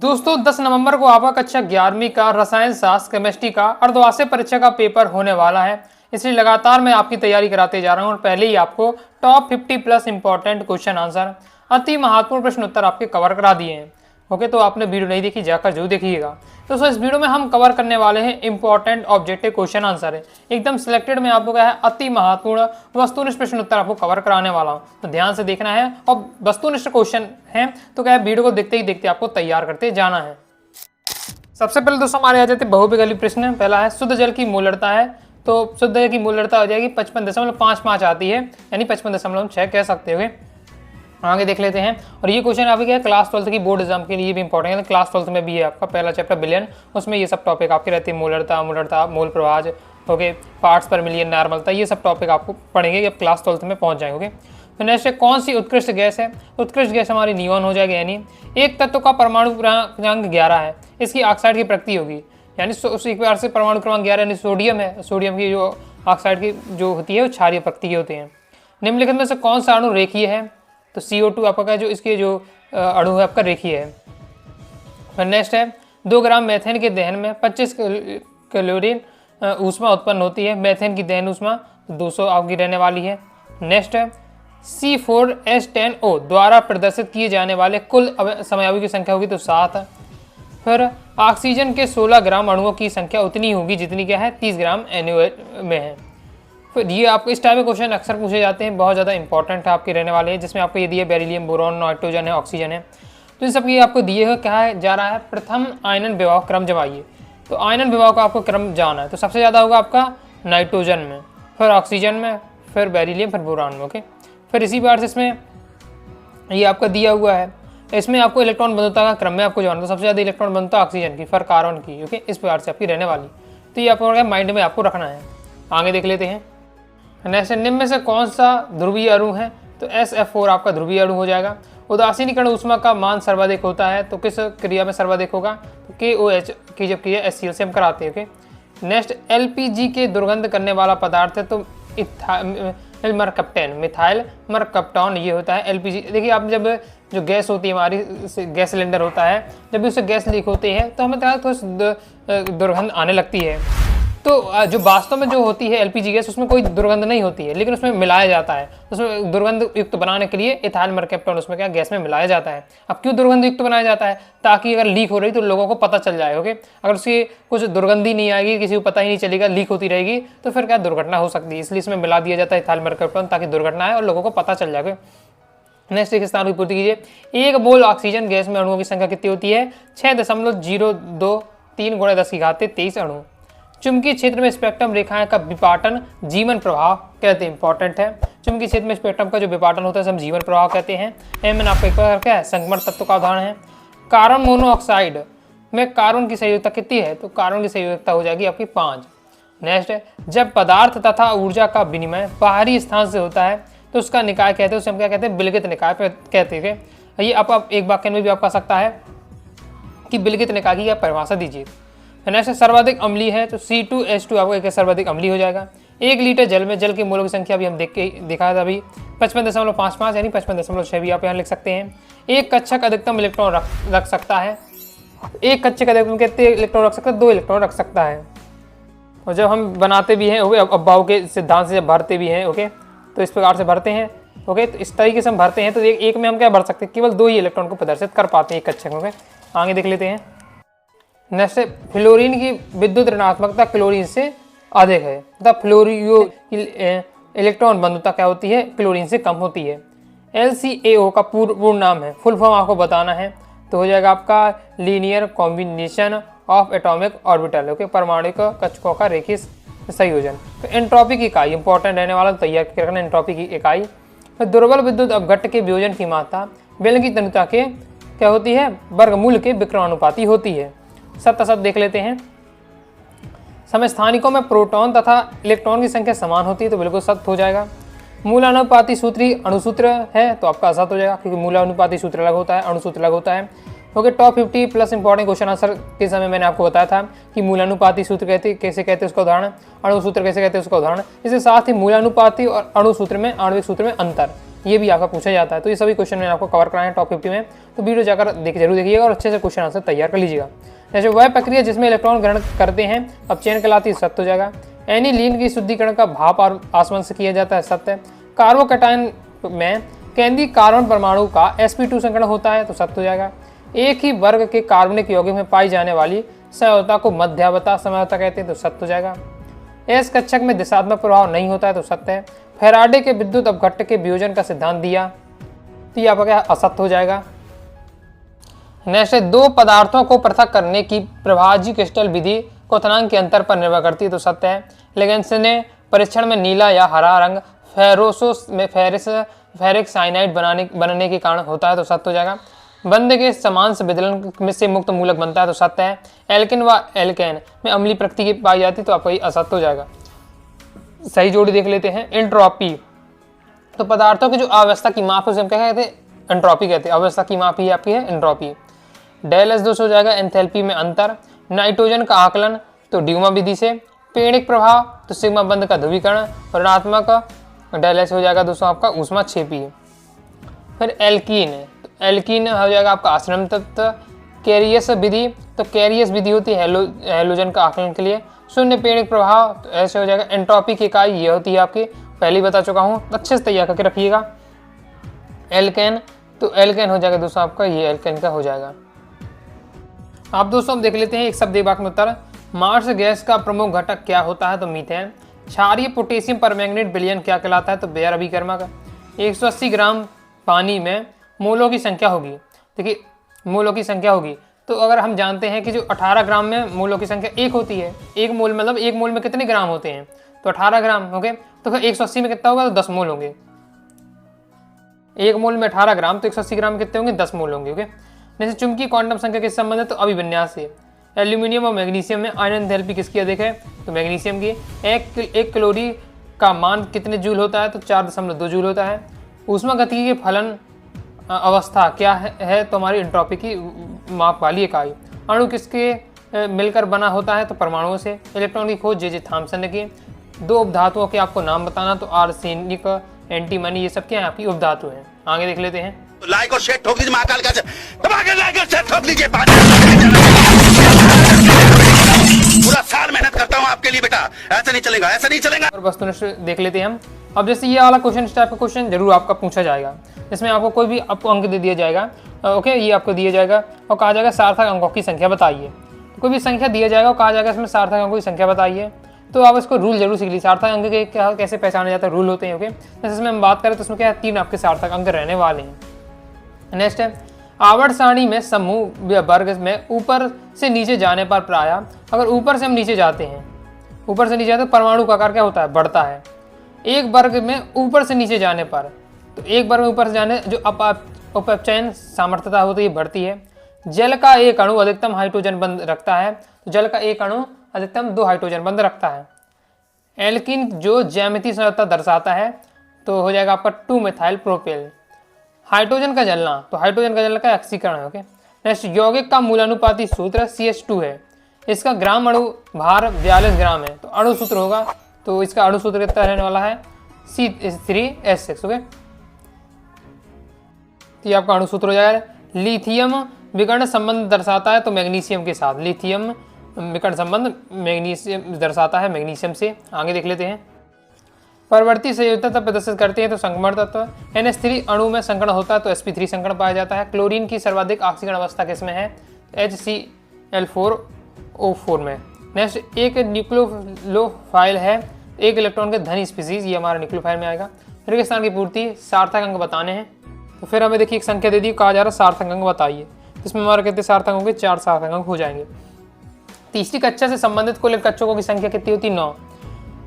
दोस्तों 10 नवंबर को आपका कक्षा 11वीं का रसायन शास्त्र केमिस्ट्री का अर्धवार्षिक परीक्षा का पेपर होने वाला है। इसलिए लगातार मैं आपकी तैयारी कराते जा रहा हूं और पहले ही आपको top 50 plus important question answer अति महत्वपूर्ण प्रश्न उत्तर आपके कवर करा दिए हैं। ओके, तो आपने वीडियो नहीं देखी जाकर जरूर देखिएगा। तो इस वीडियो में हम कवर करने वाले हैं इंपॉर्टेंट ऑब्जेक्टिव क्वेश्चन आंसर है एकदम सिलेक्टेड में आपको क्या है अति महत्वपूर्ण वस्तुनिष्ठ प्रश्न उत्तर आपको कवर कराने वाला हूं, तो ध्यान से देखना है। और वस्तुनिष्ठ क्वेश्चन है तो क्या है वीडियो को देखते ही देखते आपको तैयार करते जाना है। सबसे पहले दोस्तों हमारे आ जाते बहुविकल्पी प्रश्न। पहला है शुद्ध जल की मूलरता है, तो शुद्ध जल की मूलरता हो जाएगी 55.55 आती है, यानी 55.6 कह सकते हो। आगे देख लेते हैं। और ये क्वेश्चन आपके क्या है क्लास 12 की बोर्ड एग्जाम के लिए भी इंपॉर्टेंट है। क्लास 12 में भी है आपका पहला चैप्टर बिलियन, उसमें ये सब टॉपिक आपके रहते हैं मूलरता, मोल प्रवाह, ओके, पार्ट्स पर मिलियन, नॉर्मलता, ये सब टॉपिक आपको पढ़ेंगे जब क्लास 12 में पहुंच जाएंगे। तो नेक्स्ट है कौन सी उत्कृष्ट गैस है। उत्कृष्ट गैस हमारी नियॉन हो जाएगी, यानी एक तत्व का परमाणु क्रमांक 11 है, इसकी ऑक्साइड की प्रकृति होगी, यानी उसी प्रकार से परमाणु क्रमांक 11 यानी सोडियम है। सोडियम की जो ऑक्साइड की जो होती है वो क्षारीय प्रकृति की होती है। निम्नलिखित में से कौन सा अणु रेखीय है, तो CO2 आपका क्या जो इसके जो अणु है आपका रेखीय है। नेक्स्ट है 2 ग्राम मेथेन के दहन में 25 कैलोरी ऊष्मा उत्पन्न होती है। मेथेन की दहन ऊष्मा 200 आपकी रहने वाली है। नेक्स्ट है C4H10O द्वारा प्रदर्शित किए जाने वाले कुल समयावधि की संख्या होगी तो 7 है। फिर ऑक्सीजन के 16 ग्राम अणुओं की संख्या उतनी होगी जितनी क्या है 30 ग्राम NaOH में है। फिर ये आपको इस टाइप के क्वेश्चन अक्सर पूछे जाते हैं, बहुत ज़्यादा इंपॉर्टेंट है आपके रहने वाले हैं, जिसमें आपको ये दिए बेरिलियम, बोरॉन, नाइट्रोजन है, ऑक्सीजन है। तो इन सब ये आपको दिए हुए क्या है जा रहा है प्रथम आयनन विभाव क्रम जमाइए। तो आयनन विभाव का आपको क्रम जाना है, तो सबसे ज़्यादा होगा आपका नाइट्रोजन में, फिर ऑक्सीजन में, फिर बेरिलियम, फिर बोरॉन में। ओके, फिर इसी बार से इसमें ये आपका दिया हुआ है, इसमें आपको इलेक्ट्रॉन बंधुता का क्रम में आपको जानना, तो सबसे ज़्यादा इलेक्ट्रॉन बनता है ऑक्सीजन की, फिर कार्बन की। ओके, इस प्रकार से आपकी रहने वाली, तो ये आपको माइंड में आपको रखना है। आगे देख लेते हैं। नेक्स्ट निम्न में से कौन सा ध्रुवीय अणु है, तो SF4 आपका ध्रुवीय अणु हो जाएगा। उदासीनीकरण ऊष्मा का मान सर्वाधिक होता है, तो किस क्रिया में सर्वाधिक होगा, तो KOH की जब क्रिया HCl से हम कराते हैं। ओके, नेक्स्ट LPG के दुर्गंध करने वाला पदार्थ है, तो मिथाइल मरकप्टॉन ये होता है LPG। देखिए आप जब जो गैस होती है हमारी गैस सिलेंडर होता है, जब भी उससे गैस लीक होती है तो हमें थोड़ा दुर्गंध आने लगती है। तो जो वास्तव में जो होती है LPG गैस उसमें कोई दुर्गंध नहीं होती है, लेकिन उसमें मिलाया जाता है, उसमें दुर्गंध युक्त बनाने के लिए इथाइल मरकैप्टॉन उसमें क्या गैस में मिलाया जाता है। अब क्यों दुर्गंध युक्त बनाया जाता है, ताकि अगर लीक हो रही तो लोगों को पता चल जाए। ओके, अगर उसकी कुछ दुर्गंधी नहीं आएगी, किसी को पता ही नहीं चलेगा, लीक होती रहेगी, तो फिर क्या दुर्घटना हो सकती है, इसलिए इसमें मिला दिया जाता है इथाइल मरकैप्टॉन, ताकि दुर्घटना आए और लोगों को पता चल जाए। नेक्स्ट एक स्थान की पूर्ति कीजिए। 1 मोल ऑक्सीजन गैस में अणुओं की संख्या कितनी होती है, 6.023 × 10⁻23 अणु। चुंबकीय क्षेत्र में स्पेक्ट्रम रेखाएं का विपाटन जीवन प्रवाह कहते हैं, इंपॉर्टेंट है। चुंबकीय क्षेत्र में स्पेक्ट्रम का जो विपाटन होता है हम जीवन प्रवाह कहते हैं। Mn आपका एक प्रकार क्या है संगमर तत्व का उदाहरण है। कार्बन मोनोऑक्साइड में कार्बन की संयोजकता कितनी है, तो कार्बन की संयोजकता हो जाएगी आपकी 5। नेक्स्ट है जब पदार्थ तथा ऊर्जा का विनिमय बाहरी स्थान से होता है तो उसका निकाय कहते हैं, उसे हम क्या कहते हैं विलगित निकाय कहते हैं। ये आप एक वाक्य में भी आप कह सकता है कि विलगित निकाय की आप परिभाषा दीजिए। नेक्स्ट सर्वाधिक अम्लीय है, तो C2H2 आपको एक सर्वाधिक अम्लीय हो जाएगा। 1 लीटर जल में जल के मोलों की संख्या भी हम दिखाया था अभी 55.55 यानी 55.6 भी आप यहाँ लिख सकते हैं। एक कक्षक अधिकतम इलेक्ट्रॉन रख सकता है, एक कक्षक अधिकतम कितने इलेक्ट्रॉन रख सकता है, 2 इलेक्ट्रॉन रख सकता है। और जब हम बनाते भी हैं अब्बाओ के सिद्धांत से जब भरते भी हैं, ओके, तो इस प्रकार से भरते हैं। ओके, तो इस तरीके से हम भरते हैं, तो एक में हम क्या भर सकते हैं, केवल 2 ही इलेक्ट्रॉन को प्रदर्शित कर पाते हैं एक कक्षक। ओके, आगे देख लेते हैं। नेक्स्ट फ्लोरीन की विद्युत ऋणात्मकता क्लोरीन से अधिक है, तथा फ्लोरियो इलेक्ट्रॉन बंधुता क्या होती है क्लोरीन से कम होती है। LCAO का पूर्ण नाम है, फुल फॉर्म आपको बताना है, तो हो जाएगा आपका linear combination of atomic orbital. Okay, परमाणुक कक्षकों का रेखीय संयोजन। तो एंट्रोपी की इकाई इंपॉर्टेंट रहने वाला, तैयार रखना एंट्रोपी की इकाई। फिर दुर्बल विद्युत अपघट्ट के वियोजन की मात्रा बेलन की तन्यता के क्या होती है वर्गमूल के विकर्णानुपाती होती है। सत्य सब देख लेते हैं। समस्थानिकों में प्रोटॉन तथा इलेक्ट्रॉन की संख्या समान होती है, तो बिल्कुल सत्य हो जाएगा। मूलानुपाती सूत्री अणुसूत्र है, तो आपका असत्य हो जाएगा, क्योंकि मूलानुपाती सूत्र अलग होता है, अणुसूत्र अलग होता है। Okay, top 50 plus important question answer के समय मैंने आपको बताया था कि मूलानुपाती सूत्र कैसे कहते हैं उसका उदाहरण, अणुसूत्र कैसे कहते हैं उसका उदाहरण। इसके साथ ही मूलानुपाती और अणुसूत्र में आणविक सूत्र में अंतर, ये भी आपका पूछा जाता है। तो ये सभी क्वेश्चन मैंने आपको कवर कराए हैं टॉप 50 में, तो वीडियो जाकर जरूर देखिएगा और अच्छे से क्वेश्चन आंसर तैयार कर लीजिएगा। जैसे वह प्रक्रिया जिसमें इलेक्ट्रॉन ग्रहण करते हैं अब चयन कहलाती है, सत्य हो जाएगा। एनिलीन की शुद्धिकरण का भाप और आसवन से किया जाता है, सत्य। कार्बोकैटायन में केंद्रीय कार्बन परमाणु का sp2 संकरण होता है, तो सत्य हो जाएगा। एक ही वर्ग के कार्बनिक यौगिक में पाई जाने वाली समयोता को मध्यावता समयोता कहते हैं, तो सत्य हो जाएगा। एस कक्षक में दिशात्मक प्रभाव नहीं होता है, तो सत्य है। फैराडे के विद्युत अपघट्ट के वियोजन का सिद्धांत दिया, तो ये आपका क्या असत्य हो जाएगा। नेक्स्ट है, दो पदार्थों को पृथक करने की प्रभाजी क्रिस्टल विधि क्वथनांक के अंतर पर निर्भर करती है, तो सत्य है। लेगेंस ने परीक्षण में नीला या हरा रंग फेरिक साइनाइड बनने के कारण होता है, तो सत्य हो जाएगा। बंद के समान से विदलन में से मुक्त मूलक बनता है, तो सत्य है। एल्केन व एल्केन में अम्लीय प्रकृति की पाई जाती है, तो आपका ये असत्य हो जाएगा। सही जोड़ी देख लेते हैं। एंट्रोपी, तो पदार्थों की जो अवस्था की माप उसे हम क्या कहते हैं, एंट्रोपी कहते हैं। अवस्था की माप ही आपकी है एंट्रोपी। डेल एस 200 हो जाएगा। एंथैल्पी में अंतर। नाइट्रोजन का आकलन, तो ड्यूमा विधि से। पेड़िक प्रभाव, तो सिग्मा बंध का ध्रुवीकरण। ऋणात्मक डेल एस हो जाएगा दोस्तों आपका ऊष्मा छेपी। फिर एल्कीन, तो एल्कीन हो जाएगा आपका आश्रम तत्व। कैरियस विधि, तो कैरियस विधि होती है हैलोजन का आकलन के लिए। शून्य पेड़िक प्रभाव, तो ऐसे हो जाएगा। एंट्रोपी की इकाई ये होती है आपकी, पहले बता चुका हूँ, अच्छे से तैयार करके रखिएगा। एल्केन, तो एल्केन हो जाएगा दोस्तों आपका, ये एल्केन का हो जाएगा। आप दोस्तों हम देख लेते हैं एक शब्द एक वाक्य में उत्तर। मार्स गैस का प्रमुख घटक क्या होता है, तो मीथेन। क्षारीय पोटेशियम परमैंगनेट विलयन क्या कहलाता है, तो बेयर अभिकर्मक। 180 ग्राम पानी में मोलों की संख्या होगी, देखिए मोलों की संख्या होगी, तो अगर हम जानते हैं कि जो 18 ग्राम में मोलों की संख्या 1 होती है, एक मोल मतलब एक मोल में कितने ग्राम होते हैं, तो 18 ग्राम हो गए। तो फिर 180 में कितना होगा, तो 10 मोल होंगे। एक मोल में 18 ग्राम, तो 180 ग्राम कितने होंगे, 10 मोल होंगे। ओके, जैसे चुंबकीय क्वांटम संख्या किस संबंध है, तो अभिविन्यास से। एल्यूमिनियम और मैग्नीशियम में आयरन एंथैल्पी किसकी अधिक है, तो मैग्नीशियम की। एक कैलोरी का मान कितने जूल होता है, तो 4.2 जूल होता है। ऊष्मागतिकी के फलन अवस्था क्या है, तो हमारी एंट्रोपी की माप वाली इकाई। अणु किसके मिलकर बना होता है, तो परमाणुओं से। इलेक्ट्रॉन की खोज जे थॉम्सन ने की। दो उपधातुओं के आपको नाम बताना, तो आर्सेनिक, एंटीमनी, ये सब क्या है आपकी उपधातु हैं। आगे देख लेते हैं। लाइक और शेयर ठोक दीजिए, महाकाल का दबा के लाइक और शेयर ठोक लीजिए। पूरा साल मेहनत करता हूँ आपके लिए बेटा, ऐसा नहीं चलेगा, ऐसा नहीं चलेगा। और वस्तुनिष्ठ देख लेते हैं हम। अब जैसे ये वाला क्वेश्चन, इस टाइप का क्वेश्चन जरूर आपका पूछा जाएगा, जिसमें आपको कोई भी आपको अंक दे दिया जाएगा। ओके, ये आपको दिया जाएगा और कहा जाएगा सार्थक अंकों की संख्या बताइए। तो कोई भी संख्या दिया जाएगा और कहा जाएगा इसमें सार्थक अंकों की संख्या बताइए, तो आप इसको रूल जरूर सीख लीजिए। सार्थक अंक के क्या कैसे पहचाने जाते हैं, रूल होते हैं। ओके, जैसे इसमें हम बात करें तो उसमें क्या है, 3 आपके सार्थक अंक रहने वाले हैं। नेक्स्ट है, आवर्त सारणी में समूह या वर्ग में ऊपर से नीचे जाने पर प्राय, अगर ऊपर से हम नीचे जाते हैं, ऊपर से नीचे जाते हैं, परमाणु का आकार क्या होता है, बढ़ता है। एक वर्ग में ऊपर से नीचे जाने पर, तो एक वर्ग में ऊपर से जाने जो अपचयन सामर्थ्यता होती है बढ़ती है। जल का एक अणु अधिकतम हाइड्रोजन बंध रखता है, तो जल का एक अणु अधिकतम 2 हाइड्रोजन बंध रखता है। एल्कीन जो ज्यामितीय संयोजकता दर्शाता है, तो हो जाएगा आपका 2 मिथाइल प्रोपेल। हाइड्रोजन का जलना, तो हाइड्रोजन का जलना का ऑक्सीकरण है। ओके, नेक्स्ट, यौगिक का मूलानुपाती सूत्र CH2 है। इसका ग्राम अणु भार 42 ग्राम है, तो अणु सूत्र होगा, तो इसका अणु सूत्र कितना रहने वाला है, C3H6। ओके, तो ये आपका अणु सूत्र हो जाएगा। लिथियम विकर्ण संबंध दर्शाता है, तो मैग्नीशियम के साथ। लिथियम विकर्ण संबंध मैग्नीशियम दर्शाता है मैग्नीशियम से। आगे देख लेते हैं। परवर्ती संयोजकता प्रदर्शित करते हैं, तो संक्रमण तत्व। NH3 अणु में संकरण होता है, तो sp3 संकरण पाया जाता है। क्लोरीन की सर्वाधिक ऑक्सीकरण अवस्था किसमें है, HCl4O4 में। नेक्स्ट, एक न्यूक्लियोफाइल है, एक इलेक्ट्रॉन के धनी स्पीसीज, ये हमारा न्यूक्लियोफाइल में आएगा। रेगिस्तान की पूर्ति, सार्थक अंक बताने हैं, तो फिर हमें देखिए एक संख्या दे दी, कहा जा रहा है सार्थक अंक बताइए। इसमें हमारा कितने सार्थक होंगे, 4 सार्थक अंक हो जाएंगे। तीसरी कक्षा से संबंधित कुल कक्षों की संख्या कितनी होती है, 9।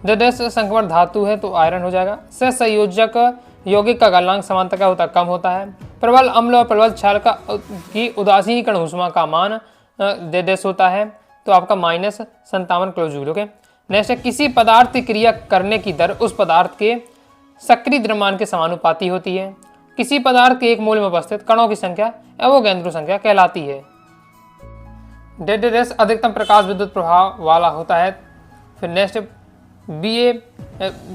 जो संक्रमण धातु है, तो आयरन हो जाएगा। सहसंयोजक यौगिक का गलनांक समानता क्या होता है, कम होता है। प्रबल अम्ल और प्रबल क्षार की उदासीनीकरण ऊष्मा का मान डेस होता है, तो आपका -57 किलोजूल। ओके, नेक्स्ट है, किसी पदार्थ की क्रिया करने की दर उस पदार्थ के सक्रिय द्रव्यमान के समानुपाती होती है। किसी पदार्थ के एक मोल में उपस्थित कणों की संख्या एवोगैड्रो संख्या कहलाती है। डेस अधिकतम प्रकाश विद्युत प्रभाव वाला होता है। फिर नेक्स्ट, Ba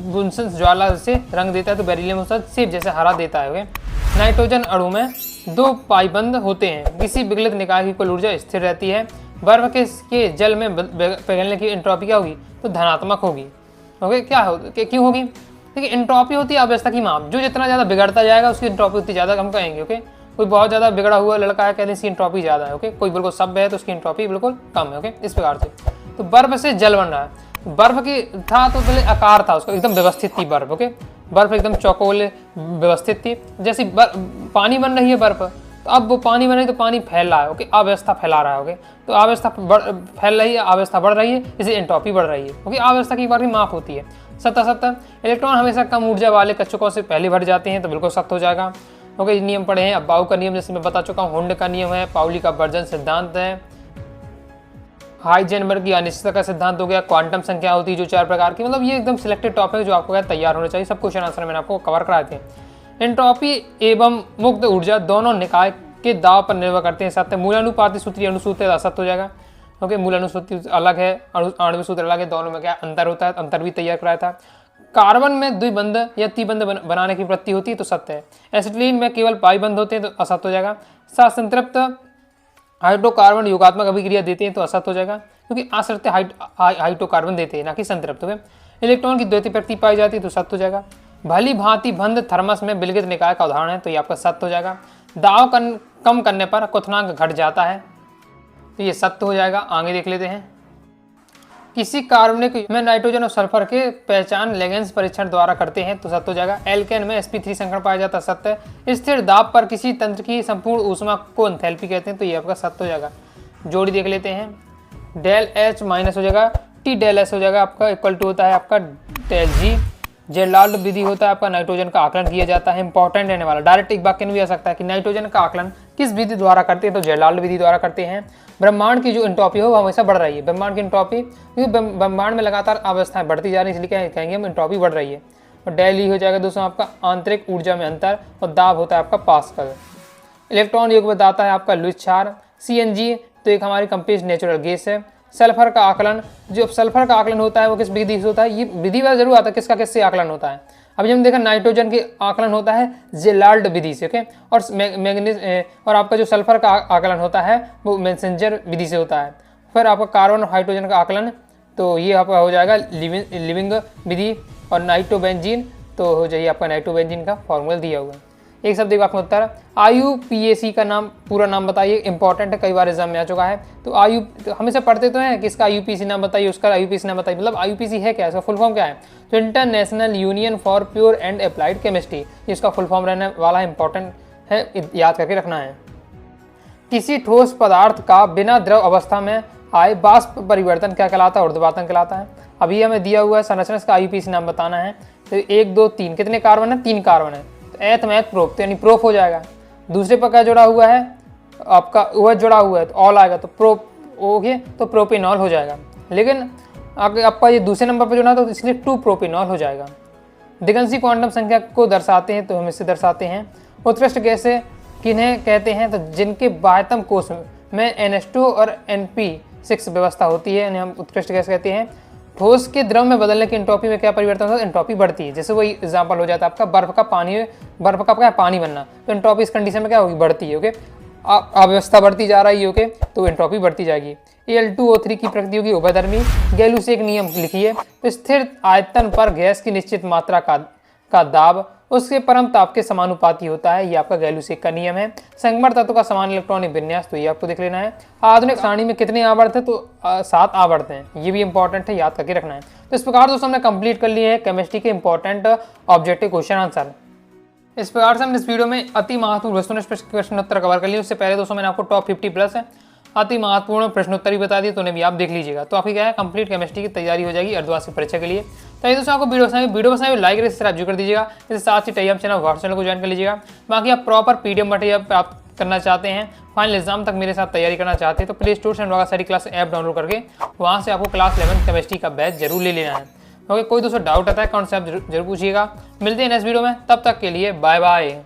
बुनसन ज्वाला से रंग देता है तो बेरिलियम उसका सेब जैसे हरा देता है। ओके, नाइट्रोजन अणु में 2 पाइबंद होते हैं। किसी विगलित निकाय की कुल ऊर्जा स्थिर रहती है। बर्फ के जल में पिघलने की एंट्रोपी क्या होगी, तो धनात्मक होगी। ओके, क्या हो क्यों होगी, देखिए एंट्रोपी होती है अवस्था की माप, जो जितना ज़्यादा बिगड़ता जाएगा उसकी एंट्रोपी उतनी ज़्यादा हम कहेंगे। ओके, कोई बहुत ज़्यादा बिगड़ा हुआ लड़का है, कहते हैं इसकी एंट्रोपी ज़्यादा है। ओके, कोई बिल्कुल सभ्य है तो उसकी एंट्रोपी बिल्कुल कम है। ओके, इस प्रकार से तो बर्फ से जल बन रहा है। बर्फ की था तो पहले आकार था उसका, एकदम व्यवस्थित थी बर्फ। ओके, बर्फ एकदम चौकोर व्यवस्थित थी। जैसे पानी बन रही है बर्फ, तो अब वो पानी बन रही है तो पानी फैल रहा है। ओके, अव्यवस्था फैला रहा है। ओके, तो अव्यवस्था फैल रही है, अव्यवस्था बढ़ रही है, इसे एंट्रोपी बढ़ रही है। ओके, अव्यवस्था की एक बार भी माप होती है। 77 इलेक्ट्रॉन हमेशा कम ऊर्जा वाले कक्षकों से पहले भर जाते हैं तो बिल्कुल सख्त हो जाएगा। ओके, नियम पढ़े हैं। अबाउ का नियम जैसे मैं बता चुका हूँ, हुंड का नियम है, पाउली का वर्जन सिद्धांत है, हाइजेनबर्ग की अनिश्चितता का सिद्धांत हो गया, क्वांटम संख्या होती है जो 4 प्रकार की। मतलब ये एकदम सिलेक्टेड टॉपिक जो आपको तैयार होने चाहिए। सब क्वेश्चन आंसर मैंने आपको कवर कराए थे। एंट्रोपी एवं मुक्त ऊर्जा दोनों निकाय के दाव पर निर्भर करते हैं। सत्य मूलानुपाती सूत्री अणुसूत्र असत्य हो जाएगा। ओके, मूलानुसूत्री अलग है, आणविक सूत्र अलग है, दोनों में क्या अंतर होता है, अंतर भी तैयार कराया था। कार्बन में द्विबंध या त्रिबंध बनाने की वृत्ति होती है तो सत्य है। एसिटिलीन में केवल पाइबंध होते हैं तो असत्य हो जाएगा। सात संतृप्त हाइड्रोकार्बन योगात्मक अभिक्रिया देते हैं तो असत्य हो जाएगा, क्योंकि आश्रित हाइड्रोकार्बन देते हैं ना कि संतृप्त। हुए इलेक्ट्रॉन की द्वितीय प्रकृति पाई जाती है तो सत्य हो जाएगा। भली भांति बंद थर्मस में विलगित निकाय का उदाहरण है तो ये आपका सत्य हो जाएगा। दाव कम करने पर क्वथनांक घट जाता है तो ये सत्य हो जाएगा। आगे देख लेते हैं। किसी कार्बनिक में नाइट्रोजन और सल्फर के पहचान लेगेंस परीक्षण द्वारा करते हैं तो सत्य हो जाएगा। एल्केन में sp3 संकरण पाया जाता है, सत्य है। स्थिर दाब पर किसी तंत्र की संपूर्ण ऊष्मा को एंथैल्पी कहते हैं तो ये आपका सत्य हो जाएगा। जोड़ी देख लेते हैं। डेल H माइनस हो जाएगा, T डेल S हो जाएगा आपका इक्वल टू होता है आपका डेल G। जेराल्ड विधि होता है आपका, नाइट्रोजन का आकलन किया जाता है। इंपॉर्टेंट रहने वाला, डायरेक्ट एक वाक्य में भी आ सकता है कि नाइट्रोजन का आकलन किस विधि द्वारा करते हैं तो जेराल्ड विधि द्वारा करते हैं। ब्रह्मांड की जो एंट्रोपी हो वो हमेशा बढ़ रही है। ब्रह्मांड की एंट्रोपी, क्योंकि ब्रह्मांड में लगातार अवस्थाएं बढ़ती जा रही है, इसलिए कहेंगे हम एंट्रोपी बढ़ रही है। और डेल ई हो जाएगा दोस्तों आपका आंतरिक ऊर्जा में अंतर, और दाब होता है आपका पास्कल। इलेक्ट्रॉन युग्म बताता है आपका लुईस चार। CNG तो एक हमारी कंप्लीट नेचुरल गैस है। सल्फर का आकलन, जो सल्फर का आकलन होता है वो किस विधि से होता है, ये विधि वाला जरूर आता है किसका किससे आकलन होता है। अभी हम देखा नाइट्रोजन के आकलन होता है जेराल्ड विधि से। ओके, और मैग्नीज और आपका जो सल्फर का आकलन होता है वो मैसेंजर विधि से होता है। फिर आपका कार्बन और हाइड्रोजन का आकलन तो ये आपका हो जाएगा लिविंग विधि। और नाइट्रोबेंजीन तो हो जाइए आपका नाइट्रोबेंजीन का फॉर्मूला दिया हुआ है। एक शब्द आपका उत्तर है। IUPAC का नाम, पूरा नाम बताइए, इंपॉर्टेंट है, कई बार एग्जाम में आ चुका है। तो तो हमेशा पढ़ते तो हैं कि इसका IUPAC नाम बताइए, उसका IUPAC नाम बताइए। मतलब IUPAC है क्या, इसका फुल फॉर्म क्या है, तो international union for pure and applied chemistry, इसका फुल फॉर्म रहने वाला है, इंपॉर्टेंट है, याद करके रखना है। किसी ठोस पदार्थ का बिना द्रव अवस्था में आए वाष्प परिवर्तन क्या कहलाता है, ऊर्ध्वपातन कहलाता है। अभी हमें दिया हुआ है संरचना, इसका IUPAC नाम बताना है। तो 1 2 3 कितने कार्बन है, 3 कार्बन है, एथ मैथ प्रोप तो यानी प्रोप हो जाएगा। दूसरे पर क्या जुड़ा हुआ है आपका, वह जुड़ा हुआ है तो ऑल आएगा, तो प्रोप हो गया तो प्रोपिनॉल हो जाएगा। लेकिन आपका ये दूसरे नंबर पर जुड़ा तो इसलिए 2 प्रोपिनॉल हो जाएगा। दिगंशी क्वांटम संख्या को दर्शाते हैं तो हम इससे दर्शाते हैं। उत्कृष्ट गैसें किन्हें कहते हैं, तो जिनके बाह्यतम कोश में NH2 और NP6 व्यवस्था होती है, इन्हें हम उत्कृष्ट गैस कहते हैं। ठोस के द्रव में बदलने की एंट्रोपी में क्या परिवर्तन होता है, एंट्रोपी बढ़ती है। जैसे वही एग्जांपल हो जाता है आपका बर्फ का क्या पानी बनना, तो एंट्रोपी इस कंडीशन में क्या होगी, बढ़ती है। ओके, अव्यवस्था बढ़ती जा रही है। ओके, तो एंट्रोपी बढ़ती जाएगी। Al2O3 की प्रकृति होगी उभयधर्मी। गैलू से एक नियम लिखिए, तो स्थिर आयतन पर गैस की निश्चित मात्रा का दाब उसके परम ताप के समानुपाती होता है, ये आपका गैलूसेक का नियम है। संगमर तत्व का समान इलेक्ट्रॉनिक विन्यास, तो ये आपको देख लेना है। आधुनिक सारणी में कितने आवर्त है, तो 7 आवर्त हैं, ये भी इंपॉर्टेंट है, याद करके रखना है। तो इस प्रकार दोस्तों हमने कंप्लीट कर लिए हैं केमिस्ट्री के इंपॉर्टेंट ऑब्जेक्टिव क्वेश्चन आंसर। इस प्रकार से हमने इस वीडियो में अति महत्वपूर्ण वस्तुनिष्ठ प्रश्नोत्तर कवर कर लिए। उससे पहले दोस्तों मैंने आपको टॉप 50 प्लस है अति महत्वपूर्ण प्रश्नोत्तर भी बता दिए, तो उन्हें भी आप देख लीजिएगा। तो आपकी क्या है, कंप्लीट केमिस्ट्री की तैयारी हो जाएगी अर्धवार्षिक परीक्षा के लिए। तो ये दोस्तों आपको वीडियो पसंद लाइक और सब्सक्राइब कर दीजिएगा। इसके साथ ही टेलीग्राम चैनल व्हाट्सएप चैनल को ज्वाइन कर लीजिएगा। बाकी आप प्रॉपर PDF मटेरियल प्राप्त करना चाहते हैं, फाइनल एग्जाम तक मेरे साथ तैयारी करना चाहते हैं, तो प्ले स्टोर से वगैरह सारी क्लास ऐप डाउनलोड करके वहाँ से आपको क्लास 11 केमिस्ट्री का बैच जरूर ले लेना है। ओके, कोई दोस्तों डाउट आता है कौन से आप जरूर पूछिएगा। मिलते हैं नेक्स्ट वीडियो में, तब तक के लिए बाय बाय।